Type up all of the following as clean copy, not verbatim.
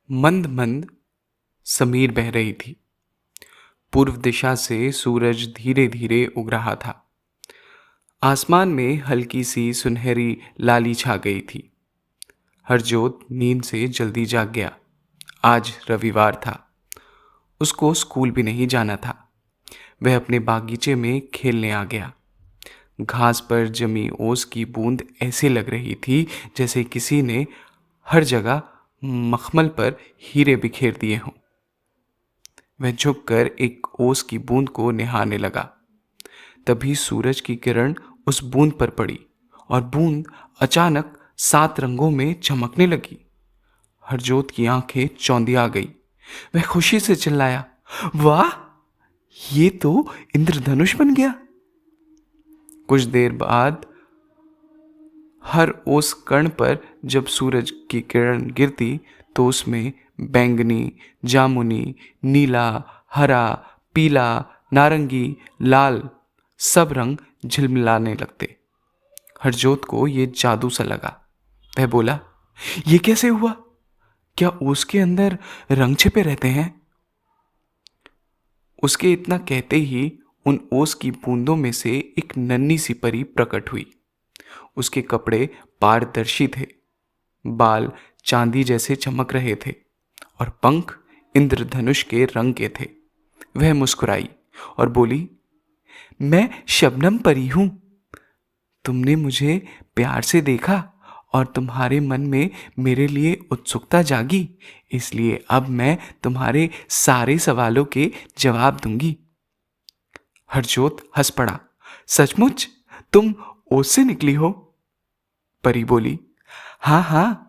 मंद मंद समीर बह रही थी। पूर्व दिशा से सूरज धीरे धीरे उग रहा था। आसमान में हल्की सी सुनहरी लाली छा गई थी। हरजोत नींद से जल्दी जाग गया। आज रविवार था। उसको स्कूल भी नहीं जाना था। वह अपने बागीचे में खेलने आ गया। घास पर जमी ओस की बूंद ऐसे लग रही थी जैसे किसी ने हर जगह मखमल पर हीरे बिखेर दिए हों। वह झुककर एक ओस की बूंद को निहारने लगा। तभी सूरज की किरण उस बूंद पर पड़ी और बूंद अचानक 7 रंगों में चमकने लगी। हरजोत की आंखें चौंधी आ गई। वह खुशी से चिल्लाया, वाह, ये तो इंद्रधनुष बन गया। कुछ देर बाद हर ओस कण पर जब सूरज की किरण गिरती तो उसमें बैंगनी, जामुनी, नीला, हरा, पीला, नारंगी, लाल सब रंग झिलमिलाने लगते। हरजोत को ये जादू सा लगा। वह बोला, ये कैसे हुआ? क्या ओस के अंदर रंग छिपे रहते हैं? उसके इतना कहते ही उन ओस की बूंदों में से एक नन्ही सी परी प्रकट हुई। उसके कपड़े पारदर्शी थे, बाल चांदी जैसे चमक रहे थे और पंख इंद्रधनुष के रंग के थे। वह मुस्कुराई और बोली, मैं शबनम परी हूं। तुमने मुझे प्यार से देखा और तुम्हारे मन में मेरे लिए उत्सुकता जागी, इसलिए अब मैं तुम्हारे सारे सवालों के जवाब दूंगी। हरजोत हंस पड़ा। सचमुच तुम ओस से निकली हो? परी बोली, हाँ हाँ,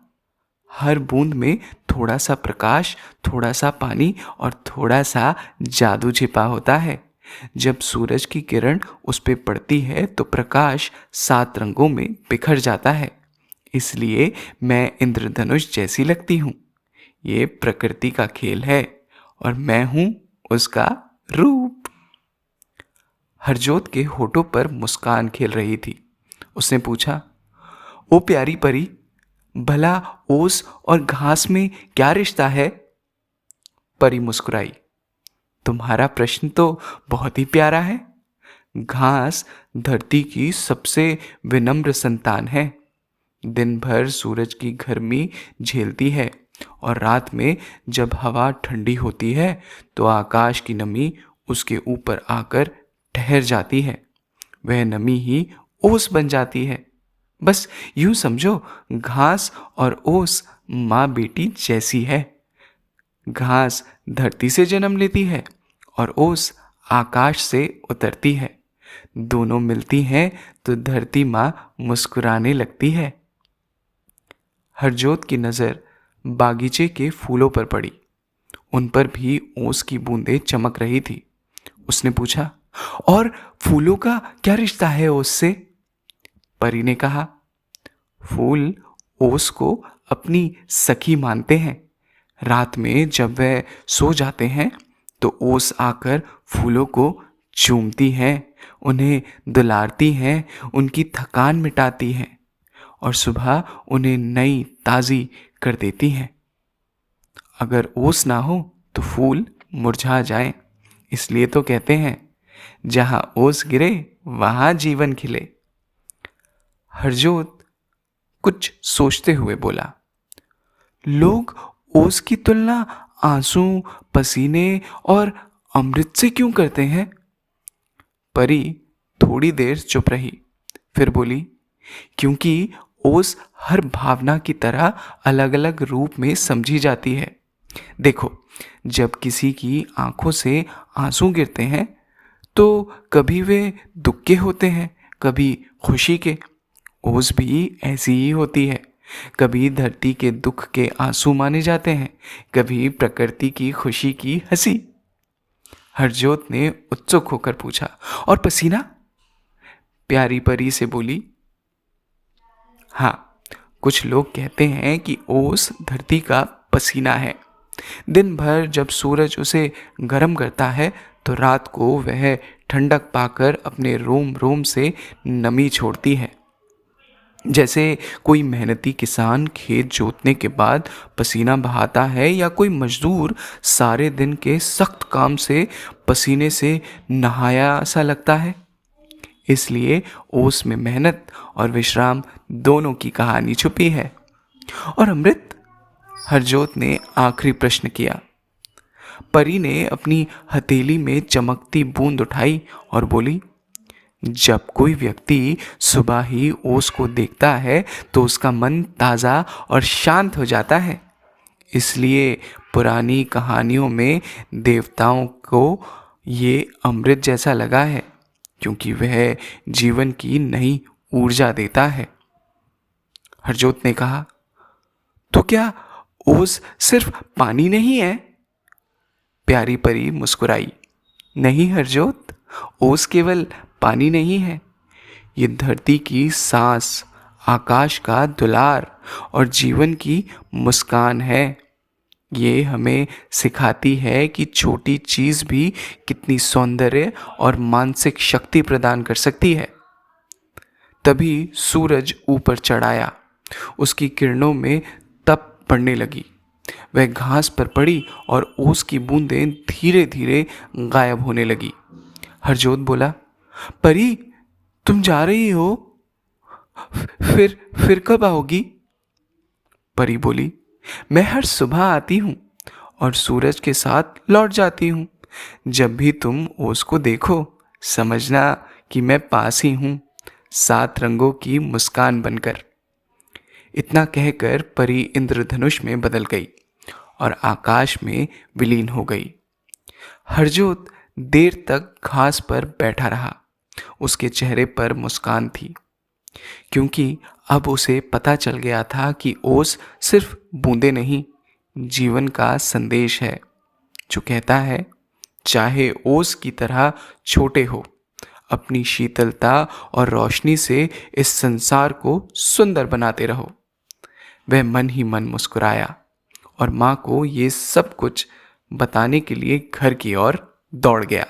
हर बूंद में थोड़ा सा प्रकाश, थोड़ा सा पानी और थोड़ा सा जादू छिपा होता है। जब सूरज की किरण उस पे पड़ती है तो प्रकाश 7 रंगों में बिखर जाता है। इसलिए मैं इंद्रधनुष जैसी लगती हूँ। ये प्रकृति का खेल है और मैं हूँ उसका रूप। हरजोत के होठों पर मुस्कान खेल रही थी। उसने पूछा, ओ प्यारी परी, भला ओस और घास में क्या रिश्ता है? परी मुस्कुराई, तुम्हारा प्रश्न तो बहुत ही प्यारा है। घास धरती की सबसे विनम्र संतान है। दिन भर सूरज की गर्मी झेलती है और रात में जब हवा ठंडी होती है तो आकाश की नमी उसके ऊपर आकर ठहर जाती है। वह नमी ही ओस बन जाती है। बस यूं समझो, घास और ओस माँ बेटी जैसी है। घास धरती से जन्म लेती है और ओस आकाश से उतरती है। दोनों मिलती हैं तो धरती माँ मुस्कुराने लगती है। हरजोत की नज़र बागीचे के फूलों पर पड़ी। उन पर भी ओस की बूंदें चमक रही थी। उसने पूछा, और फूलों का क्या रिश्ता है ओस से? परी ने कहा, फूल ओस को अपनी सखी मानते हैं। रात में जब वह सो जाते हैं तो ओस आकर फूलों को चूमती हैं, उन्हें दुलारती हैं, उनकी थकान मिटाती हैं और सुबह उन्हें नई ताज़ी कर देती हैं। अगर ओस ना हो तो फूल मुरझा जाएं। इसलिए तो कहते हैं, जहां ओस गिरे वहां जीवन खिले। हरजोत कुछ सोचते हुए बोला, लोग ओस की तुलना आंसू, पसीने और अमृत से क्यों करते हैं? परी थोड़ी देर चुप रही, फिर बोली, क्योंकि ओस हर भावना की तरह अलग अलग रूप में समझी जाती है। देखो, जब किसी की आंखों से आंसू गिरते हैं तो कभी वे दुख के होते हैं, कभी खुशी के। ओस भी ऐसी ही होती है। कभी धरती के दुख के आंसू माने जाते हैं, कभी प्रकृति की खुशी की हंसी। हरजोत ने उत्सुक होकर पूछा, और पसीना? प्यारी परी से बोली, हाँ, कुछ लोग कहते हैं कि ओस धरती का पसीना है। दिन भर जब सूरज उसे गर्म करता है तो रात को वह ठंडक पाकर अपने रोम रोम से नमी छोड़ती है। जैसे कोई मेहनती किसान खेत जोतने के बाद पसीना बहाता है, या कोई मजदूर सारे दिन के सख्त काम से पसीने से नहाया सा लगता है। इसलिए ओस में मेहनत और विश्राम दोनों की कहानी छुपी है। और अमृत, हरजोत ने आखिरी प्रश्न किया। परी ने अपनी हथेली में चमकती बूंद उठाई और बोली, जब कोई व्यक्ति सुबह ही ओस को देखता है तो उसका मन ताज़ा और शांत हो जाता है। इसलिए पुरानी कहानियों में देवताओं को ये अमृत जैसा लगा है, क्योंकि वह जीवन की नई ऊर्जा देता है। हरजोत ने कहा, तो क्या ओस सिर्फ पानी नहीं है? प्यारी परी मुस्कुराई। नहीं हरजोत, ओस केवल पानी नहीं है। ये धरती की सांस, आकाश का दुलार और जीवन की मुस्कान है। ये हमें सिखाती है कि छोटी चीज़ भी कितनी सौंदर्य और मानसिक शक्ति प्रदान कर सकती है। तभी सूरज ऊपर चढ़ आया। उसकी किरणों में तप पड़ने लगी। वह घास पर पड़ी और ओस की बूंदें धीरे धीरे गायब होने लगी। हरजोत बोला, परी, तुम जा रही हो? फिर कब आओगी? परी बोली, मैं हर सुबह आती हूँ और सूरज के साथ लौट जाती हूँ। जब भी तुम ओस को देखो, समझना कि मैं पास ही हूँ, 7 रंगों की मुस्कान बनकर। इतना कहकर परी इंद्रधनुष में बदल गई और आकाश में विलीन हो गई। हरजोत देर तक घास पर बैठा रहा। उसके चेहरे पर मुस्कान थी, क्योंकि अब उसे पता चल गया था कि ओस सिर्फ बूंदे नहीं, जीवन का संदेश है, जो कहता है, चाहे ओस की तरह छोटे हो, अपनी शीतलता और रोशनी से इस संसार को सुंदर बनाते रहो। वह मन ही मन मुस्कुराया और माँ को ये सब कुछ बताने के लिए घर की ओर दौड़ गया।